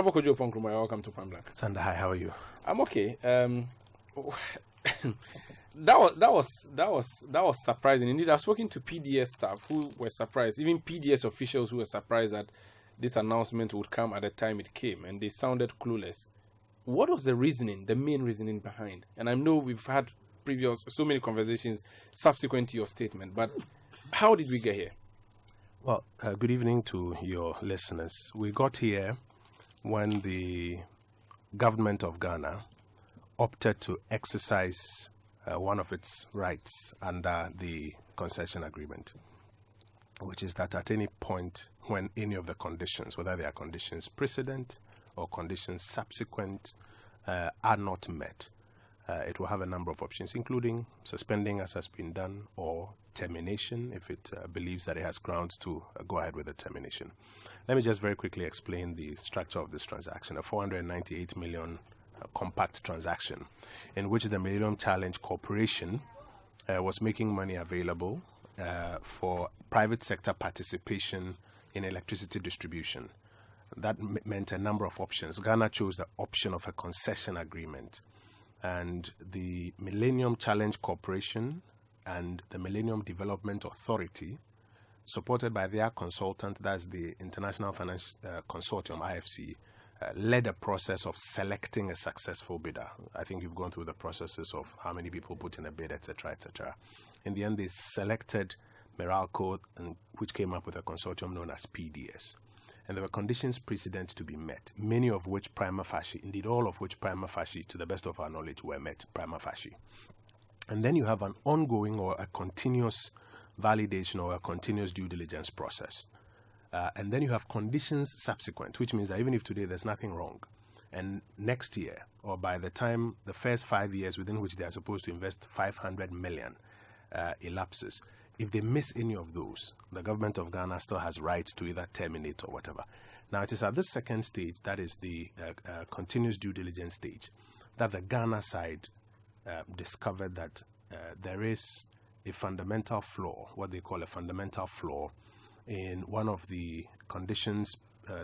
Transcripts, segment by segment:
Honorable Kojo Ponkrumah, welcome to Point Blank. Sanda, hi, how are you? I'm okay. That was surprising. Indeed, I've spoken to PDS staff who were surprised, even PDS officials who were surprised that this announcement would come at the time it came, and they sounded clueless. What was the reasoning, the main reasoning behind? And I know we've had so many conversations subsequent to your statement, but how did we get here? Well, good evening to your listeners. We got here when the government of Ghana opted to exercise one of its rights under the concession agreement, which is that at any point when any of the conditions, whether they are conditions precedent or conditions subsequent, are not met, it will have a number of options, including suspending, as has been done, or termination if it believes that it has grounds to go ahead with the termination. Let me just very quickly explain the structure of this transaction. A 498 million compact transaction in which the Millennium Challenge Corporation was making money available for private sector participation in electricity distribution. That meant a number of options. Ghana chose the option of a concession agreement, and the Millennium Challenge Corporation and the Millennium Development Authority, supported by their consultant, that's the International Finance Consortium, IFC, led a process of selecting a successful bidder. I think you've gone through the processes of how many people put in a bid, etc., etc. In the end, they selected Meralco, which came up with a consortium known as PDS. And there were conditions precedent to be met, many of which prima facie, indeed all of which prima facie, to the best of our knowledge, were met prima facie. And then you have an ongoing or a continuous validation or a continuous due diligence process. And then you have conditions subsequent, which means that even if today there's nothing wrong, and next year, or by the time the first 5 years within which they are supposed to invest 500 million elapses, if they miss any of those, the government of Ghana still has right to either terminate or whatever. Now, it is at this second stage, that is the continuous due diligence stage, that the Ghana side discovered that there is a fundamental flaw, what they call a fundamental flaw, in one of the conditions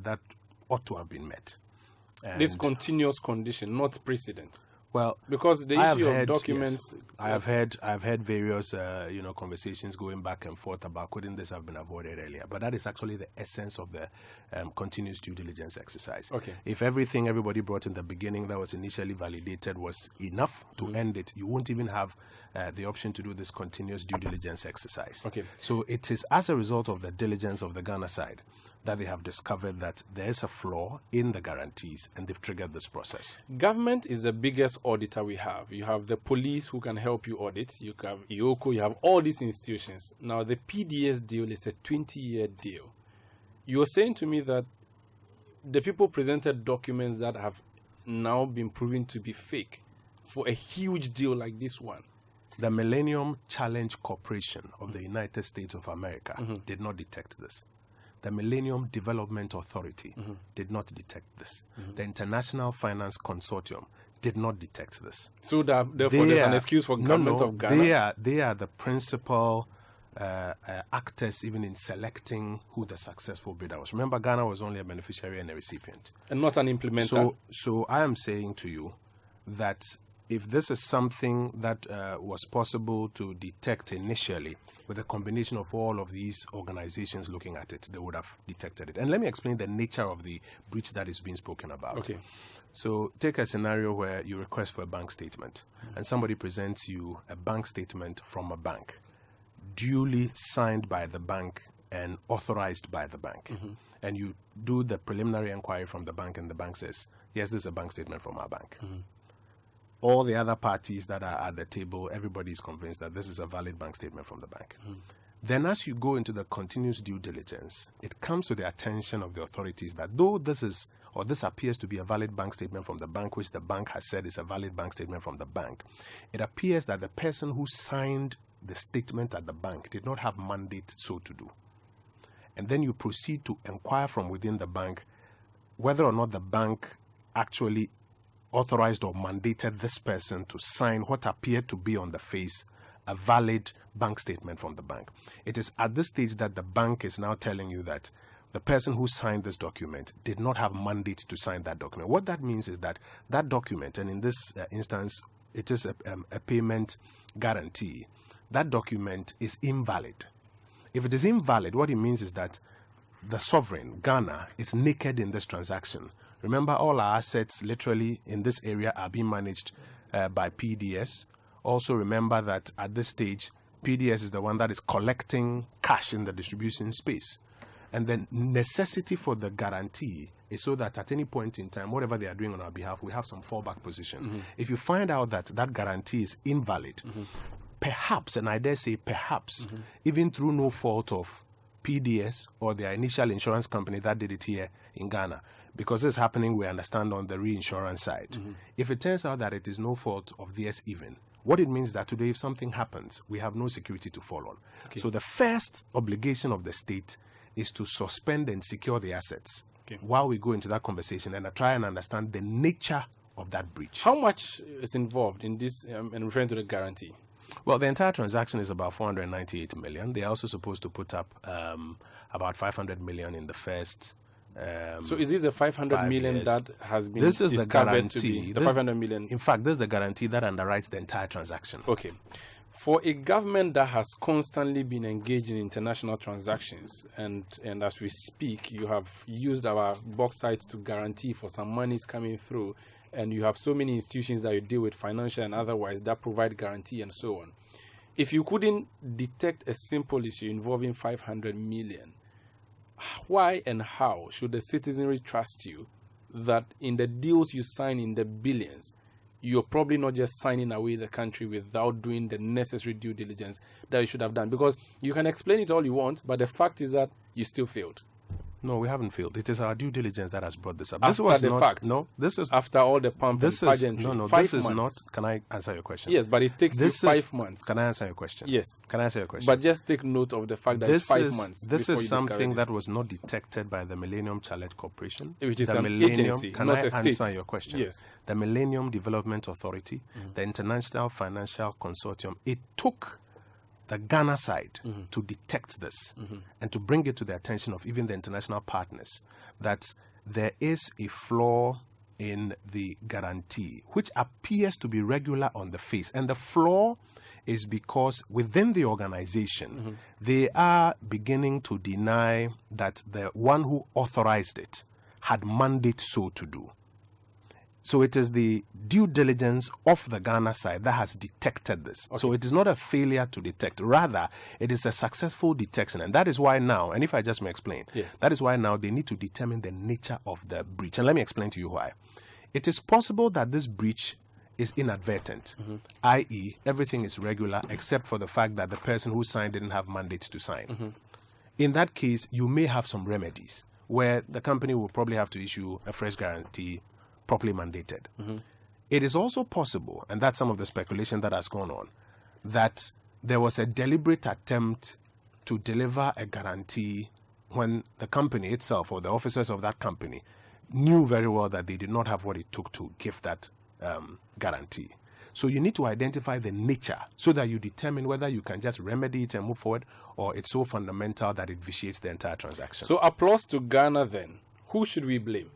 that ought to have been met. And this continuous condition, not precedent. Well, because the issue of documents, yes, I've had various conversations going back and forth about couldn't this have been avoided earlier. But that is actually the essence of the continuous due diligence exercise. Okay. If everything everybody brought in the beginning that was initially validated was enough to end it, you won't even have the option to do this continuous due diligence exercise. Okay. So it is as a result of the diligence of the Ghana side that they have discovered that there is a flaw in the guarantees, and they've triggered this process. Government is the biggest auditor we have. You have the police who can help you audit. You have IOCO, you have all these institutions. Now, the PDS deal is a 20-year deal. You were saying to me that the people presented documents that have now been proven to be fake for a huge deal like this one. The Millennium Challenge Corporation of the United States of America did not detect this. The Millennium Development Authority did not detect this. The International Finance Consortium did not detect this. So therefore there's an excuse for government of Ghana? They are the principal actors even in selecting who the successful bidder was. Remember, Ghana was only a beneficiary and a recipient. And not an implementer. So I am saying to you that if this is something that was possible to detect initially, with a combination of all of these organizations looking at it, they would have detected it. And let me explain the nature of the breach that is being spoken about. Okay. So take a scenario where you request for a bank statement, and somebody presents you a bank statement from a bank, duly signed by the bank and authorized by the bank. And you do the preliminary inquiry from the bank, and the bank says, yes, this is a bank statement from our bank. All the other parties that are at the table, everybody is convinced that this is a valid bank statement from the bank. Then as you go into the continuous due diligence, it comes to the attention of the authorities that though this is, or this appears to be a valid bank statement from the bank, which the bank has said is a valid bank statement from the bank, it appears that the person who signed the statement at the bank did not have mandate so to do. And then you proceed to inquire from within the bank whether or not the bank actually authorized or mandated this person to sign what appeared to be on the face a valid bank statement from the bank. It is at this stage that the bank is now telling you that the person who signed this document did not have mandate to sign that document. What that means is that that document, and in this instance, it is a payment guarantee, that document is invalid. If it is invalid, what it means is that the sovereign, Ghana, is naked in this transaction. Remember, all our assets literally in this area are being managed by PDS. Also remember that at this stage, PDS is the one that is collecting cash in the distribution space. And the necessity for the guarantee is so that at any point in time, whatever they are doing on our behalf, we have some fallback position. If you find out that that guarantee is invalid, perhaps, and I dare say perhaps, even through no fault of PDS or their initial insurance company that did it here in Ghana, because this is happening, we understand, on the reinsurance side. If it turns out that it is no fault of theirs even, what it means that today if something happens, we have no security to fall on. So the first obligation of the state is to suspend and secure the assets while we go into that conversation and try and understand the nature of that breach. How much is involved in this, and referring to the guarantee? Well, the entire transaction is about 498 million. They are also supposed to put up about 500 million in the first. So is this the 500 million years. that has been This is the discovered guarantee. to be the 500 million? In fact, this is the guarantee that underwrites the entire transaction. Okay. For a government that has constantly been engaged in international transactions, and as we speak, you have used our bauxite to guarantee for some monies coming through, and you have so many institutions that you deal with, financial and otherwise, that provide guarantee and so on. If you couldn't detect a simple issue involving 500 million, why and how should the citizenry trust you that in the deals you sign in the billions, you're probably not just signing away the country without doing the necessary due diligence that you should have done? Because you can explain it all you want, but the fact is that you still failed. No, we haven't failed. It is our due diligence that has brought this up. After this was the not, fact. No, this is after all the pump this and is pageantry. no. 5 This is not. months. Can I answer your question? Yes, but it takes This you is 5 months. Can I answer your question? Yes. Can I answer your question? But just take note of the fact that it's 5 months. This before is you something discover that was not detected by the Millennium Challenge Corporation, Which is the an Millennium, agency, Can not I a state. answer your question? Yes. The Millennium Development Authority, the International Financial Consortium, it took the Ghana side to detect this and to bring it to the attention of even the international partners that there is a flaw in the guarantee, which appears to be regular on the face. And the flaw is because within the organization, they are beginning to deny that the one who authorized it had mandate so to do. So it is the due diligence of the Ghana side that has detected this. Okay. So it is not a failure to detect. Rather, it is a successful detection. And that is why now, and if I just may explain, that is why now they need to determine the nature of the breach. And let me explain to you why. It is possible that this breach is inadvertent, i.e., everything is regular except for the fact that the person who signed didn't have mandate to sign. In that case, you may have some remedies where the company will probably have to issue a fresh guarantee properly mandated. It is also possible, and that's some of the speculation that has gone on, that there was a deliberate attempt to deliver a guarantee when the company itself or the officers of that company knew very well that they did not have what it took to give that guarantee. So you need to identify the nature so that you determine whether you can just remedy it and move forward, or it's so fundamental that it vitiates the entire transaction. So applause to Ghana then. Who should we blame?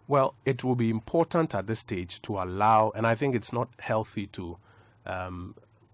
Well, it will be important at this stage to allow, and I think it's not healthy to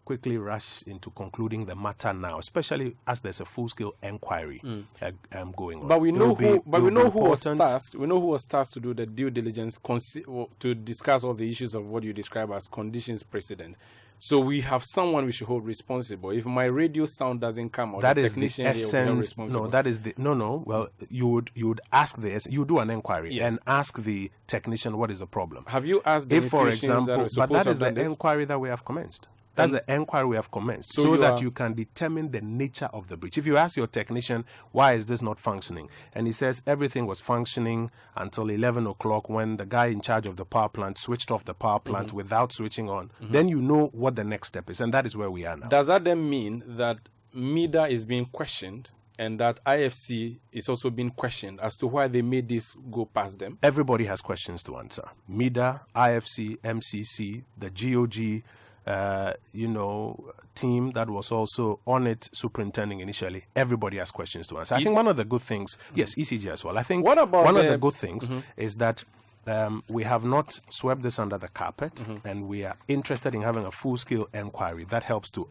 quickly rush into concluding the matter now, especially as there's a full-scale inquiry going on. But we know who. But we know who was tasked. We know who was tasked to do the due diligence to discuss all the issues of what you describe as conditions precedent. So we have someone we should hold responsible. If my radio sound doesn't come, or that the is technician the here will be held essence. responsible. No, that is the no. Well, you would ask you do an inquiry and ask the technician what is the problem. Have you asked the if, for institutions example, that are but that is the this? inquiry that we have commenced. That's the inquiry we have commenced, so that you can determine the nature of the breach. If you ask your technician, why is this not functioning? And he says everything was functioning until 11 o'clock when the guy in charge of the power plant switched off the power plant without switching on, then you know what the next step is, and that is where we are now. Does that then mean that MIDA is being questioned and that IFC is also being questioned as to why they made this go past them? Everybody has questions to answer. MIDA, IFC, MCC, the GOG, team that was also on it superintending initially, everybody has questions to answer. I think one of the good things, yes, ECG as well. I think What about one of the good things is that we have not swept this under the carpet, and we are interested in having a full-scale inquiry that helps to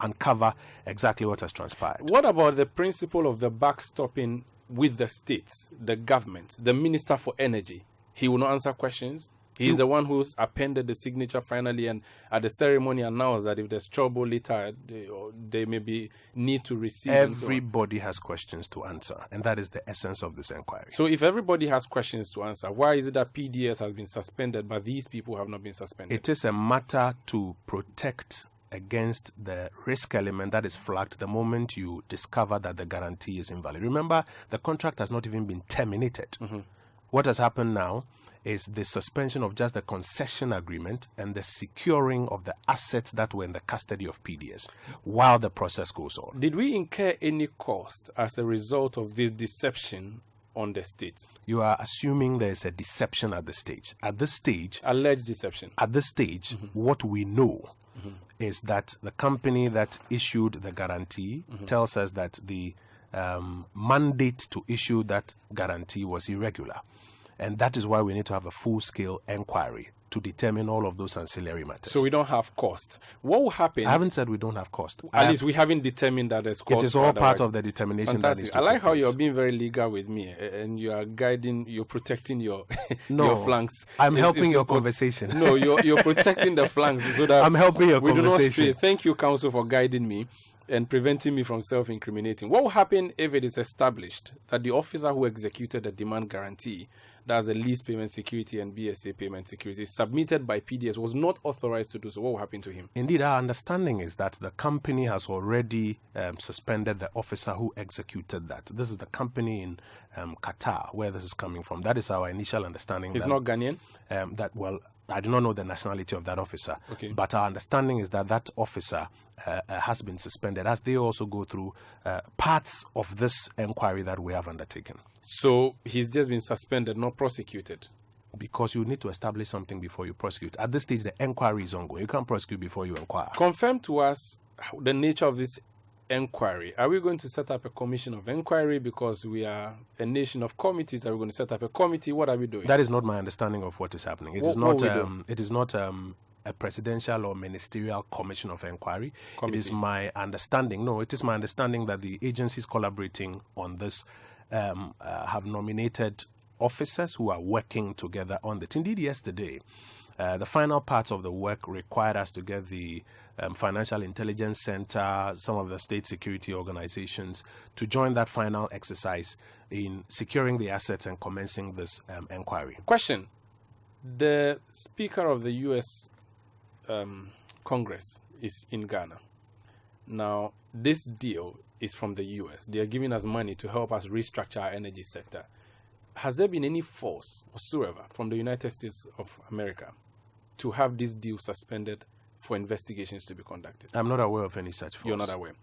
uncover exactly what has transpired. What about the principle of the backstopping with the states, the government, the Minister for Energy? He will not answer questions. He's the one who's appended the signature finally, and at the ceremony announced that if there's trouble later, they maybe need to receive. Everybody has questions to answer, and that is the essence of this inquiry. So if everybody has questions to answer, why is it that PDS has been suspended, but these people have not been suspended? It is a matter to protect against the risk element that is flagged the moment you discover that the guarantee is invalid. Remember, the contract has not even been terminated. What has happened now is the suspension of just the concession agreement and the securing of the assets that were in the custody of PDS while the process goes on. Did we incur any cost as a result of this deception on the state? You are assuming there's a deception at this stage. At this stage, alleged deception. At this stage, what we know is that the company that issued the guarantee tells us that the mandate to issue that guarantee was irregular. And that is why we need to have a full-scale inquiry to determine all of those ancillary matters. So we don't have cost. What will happen? I haven't said we don't have cost. At least we haven't determined that there's cost. It is all part of the determination. Fantastic. That needs to I like take how place. You're being very legal with me, and you are guiding, you're protecting your your flanks. I'm helping your conversation. No, you're protecting the flanks so that I'm helping your conversation. We do not stray. Thank you, counsel, for guiding me and preventing me from self-incriminating. What will happen if it is established that the officer who executed the demand guarantee, that's a lease payment security and BSA payment security, submitted by PDS, was not authorized to do so? What will happen to him? Indeed, our understanding is that the company has already suspended the officer who executed that. This is the company in Qatar, where this is coming from. That is our initial understanding. It's not Ghanaian? I do not know the nationality of that officer, but our understanding is that that officer has been suspended as they also go through parts of this inquiry that we have undertaken. So he's just been suspended, not prosecuted? Because you need to establish something before you prosecute. At this stage, the inquiry is ongoing. You can't prosecute before you inquire. Confirm to us the nature of this inquiry. Are we going to set up a commission of inquiry because we are a nation of committees? Are we going to set up a committee? What are we doing? That is not my understanding of what is happening. It is not a presidential or ministerial commission of inquiry. It is my understanding. No, it is my understanding that the agencies collaborating on this have nominated officers who are working together on it. Indeed, yesterday, the final parts of the work required us to get the Financial Intelligence Center, some of the state security organizations to join that final exercise in securing the assets and commencing this inquiry. Question. The Speaker of the U.S. Congress is in Ghana. Now, this deal is from the U.S. They are giving us money to help us restructure our energy sector. Has there been any force whatsoever from the United States of America to have this deal suspended for investigations to be conducted? I'm not aware of any such force. You're not aware.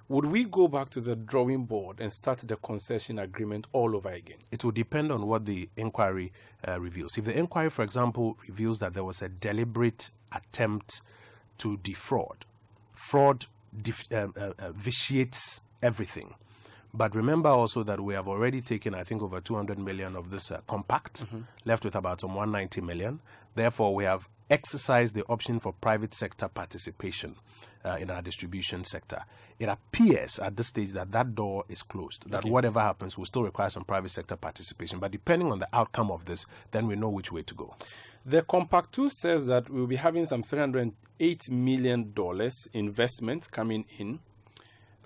Would we go back to the drawing board and start the concession agreement all over again? It will depend on what the inquiry reveals. If the inquiry, for example, reveals that there was a deliberate attempt to defraud, fraud vitiates everything. But remember also that we have already taken, I think, over 200 million of this compact, left with about some 190 million. Therefore, we have exercised the option for private sector participation in our distribution sector. It appears at this stage that that door is closed, that whatever happens will still require some private sector participation. But depending on the outcome of this, then we know which way to go. The Compact 2 says that we'll be having some $308 million investment coming in.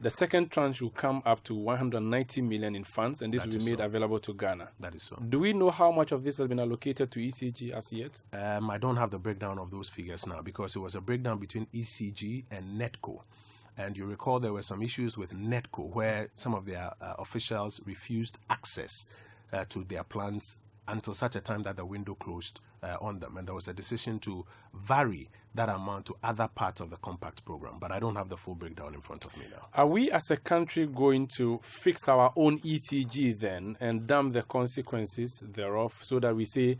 The second tranche will come up to 190 million in funds, and this will be made available to Ghana. That is so. Do we know how much of this has been allocated to ECG as yet? I don't have the breakdown of those figures now because it was a breakdown between ECG and NETCO. And you recall there were some issues with NETCO where some of their officials refused access to their plans until such a time that the window closed on them. And there was a decision to vary that amount to other parts of the compact program. But I don't have the full breakdown in front of me now. Are we as a country going to fix our own ECG then and damn the consequences thereof so that we say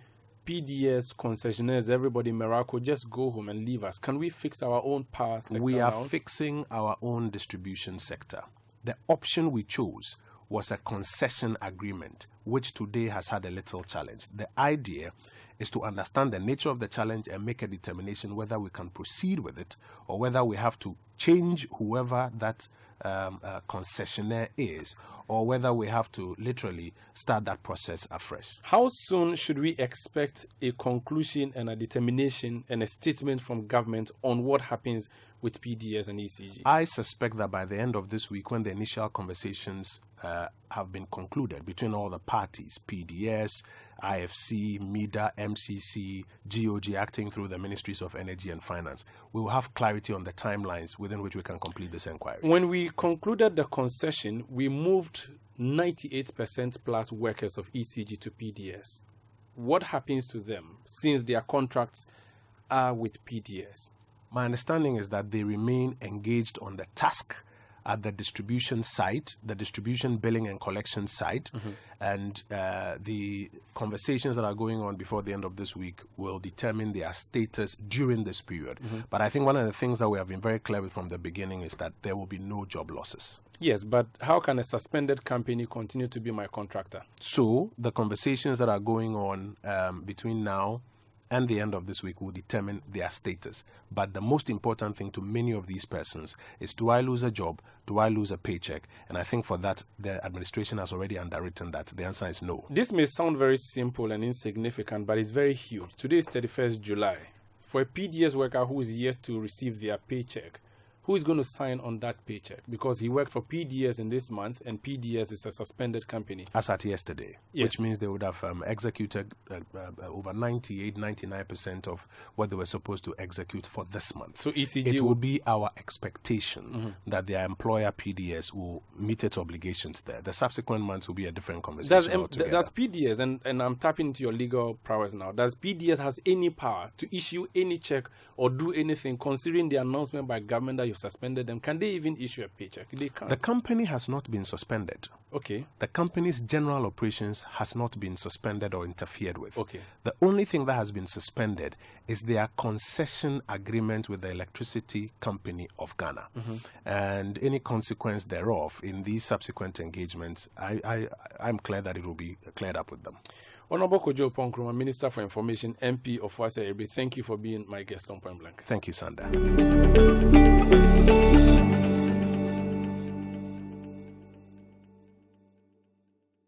PDS, concessionaires, everybody, Morocco, just go home and leave us? Can we fix our own power sector We are now? fixing our own distribution sector. The option we chose was a concession agreement, which today has had a little challenge. The idea is to understand the nature of the challenge and make a determination whether we can proceed with it or whether we have to change whoever that concessionaire is, or whether we have to literally start that process afresh. How soon should we expect a conclusion and a determination and a statement from government on what happens with PDS and ECG? I suspect that by the end of this week, when the initial conversations have been concluded between all the parties, PDS, IFC, MIDA, MCC, GOG, acting through the Ministries of Energy and Finance, we will have clarity on the timelines within which we can complete this inquiry. When we concluded the concession, we moved 98% plus workers of ECG to PDS. What happens to them since their contracts are with PDS? My understanding is that they remain engaged on the task at the distribution site, the distribution billing and collection site, and the conversations that are going on before the end of this week will determine their status during this period. But I think one of the things that we have been very clear with from the beginning is that there will be no job losses. Yes, but how can a suspended company continue to be my contractor? So the conversations that are going on between now and the end of this week will determine their status. But the most important thing to many of these persons is, do I lose a job? Do I lose a paycheck? And I think for that, the administration has already underwritten that. The answer is no. This may sound very simple and insignificant, but it's very huge. Today is 31st July. For a PDS worker who is yet to receive their paycheck, who is going to sign on that paycheck? Because he worked for PDS in this month, and PDS is a suspended company. As at yesterday, yes. Which means they would have executed over 99% of what they were supposed to execute for this month. So ECG it will be our expectation that their employer PDS will meet its obligations there. The subsequent months will be a different conversation altogether. Does PDS, and I'm tapping into your legal prowess now, does PDS has any power to issue any check or do anything considering the announcement by government that you've suspended them? Can they even issue a paycheck? They can't. The company has not been suspended. Okay. The company's general operations has not been suspended or interfered with. Okay. The only thing that has been suspended is their concession agreement with the Electricity Company of Ghana. And any consequence thereof in these subsequent engagements, I'm clear that it will be cleared up with them. Honorable Kojo Ponkroma, Minister for Information, MP of Wase Ebre, thank you for being my guest on Point Blank. Thank you, Sanda.